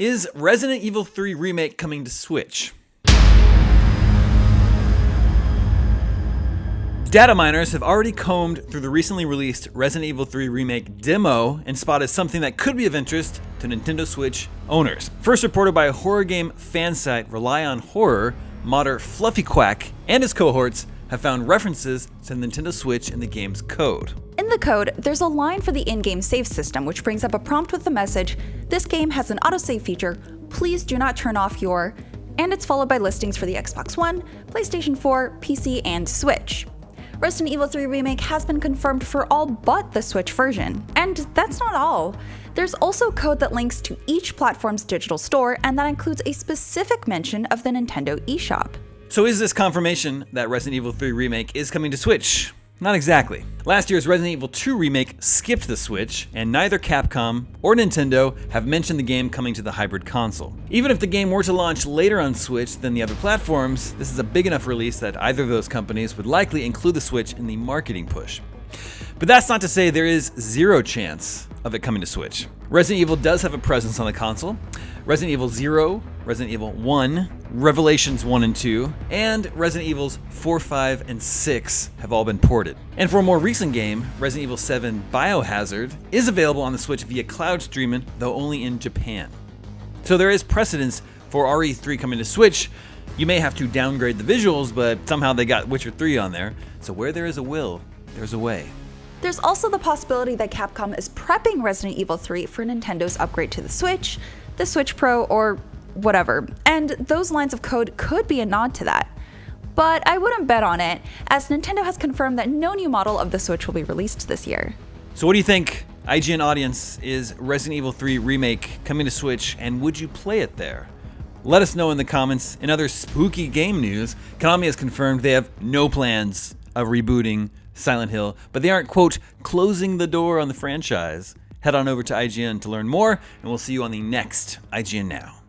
Is Resident Evil 3 Remake coming to Switch? Data miners have already combed through the recently released Resident Evil 3 Remake demo and spotted something that could be of interest to Nintendo Switch owners. First reported by a horror game fan site Rely on Horror, modder Fluffy Quack and his cohorts have found references to Nintendo Switch in the game's code. In the code, there's a line for the in-game save system which brings up a prompt with the message, "This game has an autosave feature, please do not turn off your," and it's followed by listings for the Xbox One, PlayStation 4, PC, and Switch. Resident Evil 3 Remake has been confirmed for all but the Switch version. And that's not all. There's also code that links to each platform's digital store, and that includes a specific mention of the Nintendo eShop. So is this confirmation that Resident Evil 3 Remake is coming to Switch? Not exactly. Last year's Resident Evil 2 Remake skipped the Switch, and neither Capcom or Nintendo have mentioned the game coming to the hybrid console. Even if the game were to launch later on Switch than the other platforms, this is a big enough release that either of those companies would likely include the Switch in the marketing push. But that's not to say there is zero chance of it coming to Switch. Resident Evil does have a presence on the console. Resident Evil 0, Resident Evil 1, Revelations 1 and 2, and Resident Evils 4, 5, and 6 have all been ported. And for a more recent game, Resident Evil 7 Biohazard is available on the Switch via cloud streaming, though only in Japan. So there is precedence for RE3 coming to Switch. You may have to downgrade the visuals, but somehow they got Witcher 3 on there. So where there is a will, there's a way. There's also the possibility that Capcom is prepping Resident Evil 3 for Nintendo's upgrade to the Switch Pro, or whatever, and those lines of code could be a nod to that. But I wouldn't bet on it, as Nintendo has confirmed that no new model of the Switch will be released this year. So what do you think, IGN audience? Is Resident Evil 3 Remake coming to Switch, and would you play it there? Let us know in the comments. In other spooky game news, Konami has confirmed they have no plans of rebooting Silent Hill, but they aren't, quote, closing the door on the franchise. Head on over to IGN to learn more, and we'll see you on the next IGN Now.